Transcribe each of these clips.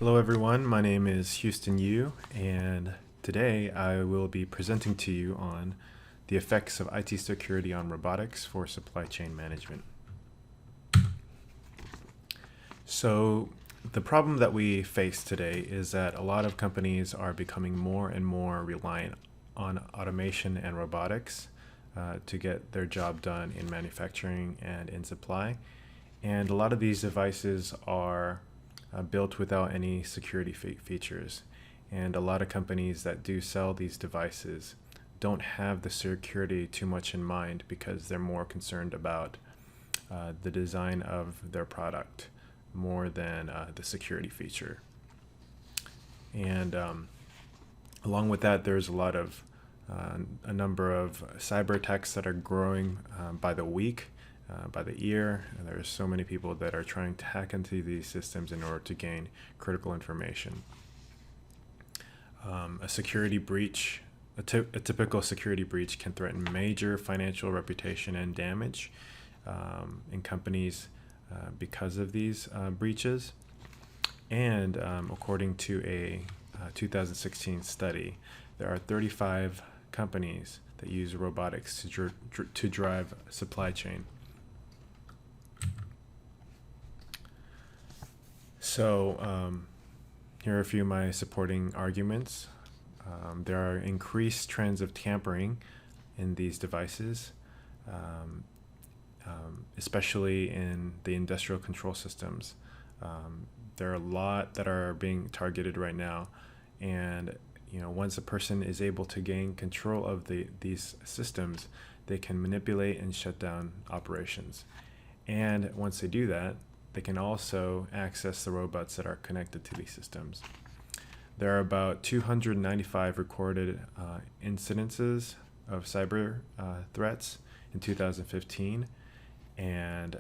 Hello everyone, my name is Houston Yu, and today I will be presenting to you on the effects of IT security on robotics for supply chain management. So the problem that we face today is that a lot of companies are becoming more and more reliant on automation and robotics to get their job done in manufacturing and in supply. And a lot of these devices are built without any security features. And a lot of companies that do sell these devices don't have the security too much in mind because they're more concerned about the design of their product more than the security feature. And along with that, there's a number of cyber attacks that are growing by the week, by the year. And there's so many people that are trying to hack into these systems in order to gain critical information. A security breach, a typical security breach can threaten major financial reputation and damage in companies because of these breaches. And according to a 2016 study, there are 35 companies that use robotics to drive supply chain. So here are a few of my supporting arguments. There are increased trends of tampering in these devices, especially in the industrial control systems. There are a lot that are being targeted right now, and once a person is able to gain control of these systems, they can manipulate and shut down operations. And once they do that, they can also access the robots that are connected to these systems. There are about 295 recorded incidences of cyber threats in 2015, and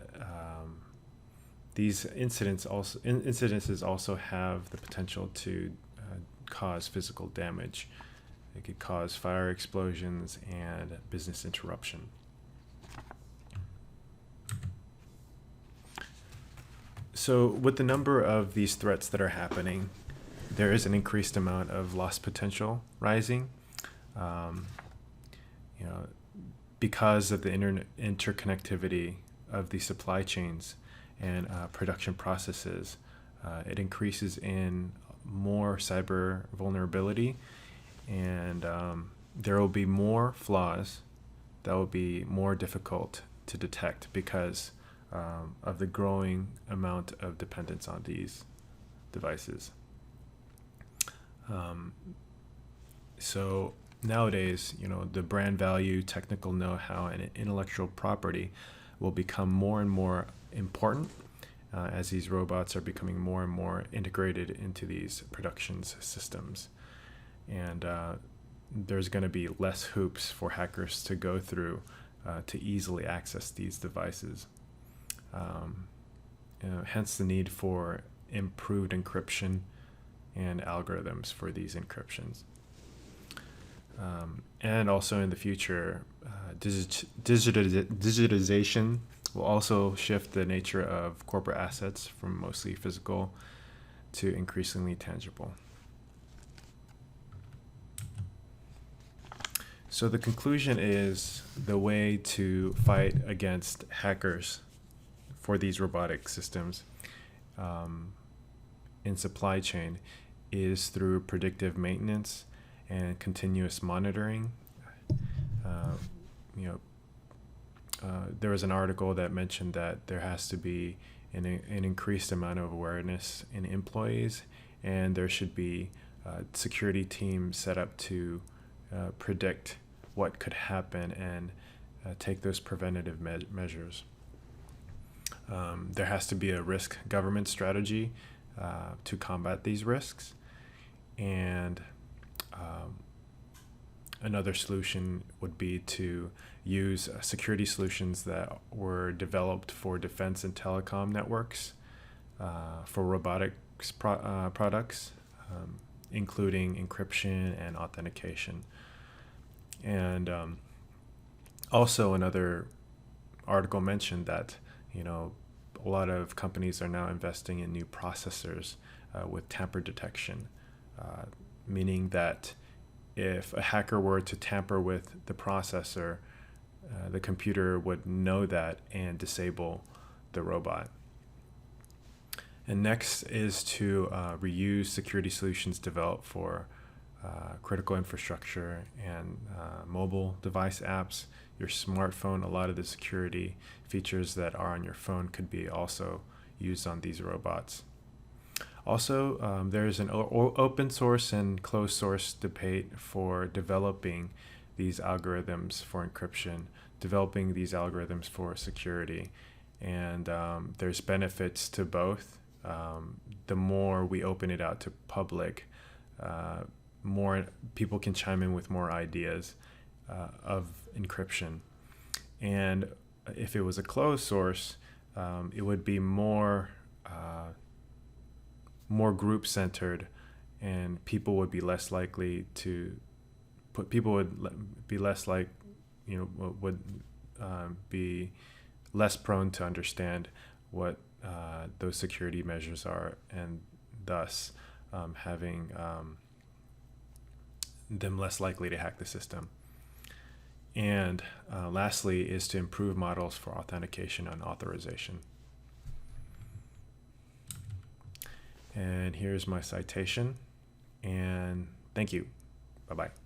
these incidences also have the potential to cause physical damage. It could cause fire explosions and business interruption. So with the number of these threats that are happening, there is an increased amount of loss potential rising. Because of the interconnectivity of the supply chains and production processes, it increases in more cyber vulnerability, and there will be more flaws that will be more difficult to detect because of the growing amount of dependence on these devices. So nowadays, the brand value, technical know-how, and intellectual property will become more and more important as these robots are becoming more and more integrated into these production systems. And there's going to be less hoops for hackers to go through to easily access these devices. Hence the need for improved encryption and algorithms for these encryptions. And also in the future, digitization will also shift the nature of corporate assets from mostly physical to increasingly tangible. So the conclusion is the way to fight against hackers for these robotic systems in supply chain is through predictive maintenance and continuous monitoring. There was an article that mentioned that there has to be an increased amount of awareness in employees, and there should be security teams set up to predict what could happen and take those preventative measures. There has to be a risk government strategy to combat these risks, and another solution would be to use security solutions that were developed for defense and telecom networks for robotics products, including encryption and authentication. And also another article mentioned that a lot of companies are now investing in new processors with tamper detection, meaning that if a hacker were to tamper with the processor, the computer would know that and disable the robot. And next is to reuse security solutions developed for critical infrastructure and mobile device apps, your smartphone. A lot of the security features that are on your phone could be also used on these robots. Also, there's an open source and closed source debate for developing these algorithms for encryption, developing these algorithms for security. And there's benefits to both. The more we open it out to public, more people can chime in with more ideas of encryption. And if it was a closed source, it would be more group centered, and people would be less likely to be less like, would be less prone to understand what those security measures are, and thus having them less likely to hack the system. And lastly is to improve models for authentication and authorization. And here's my citation, and thank you. Bye-bye.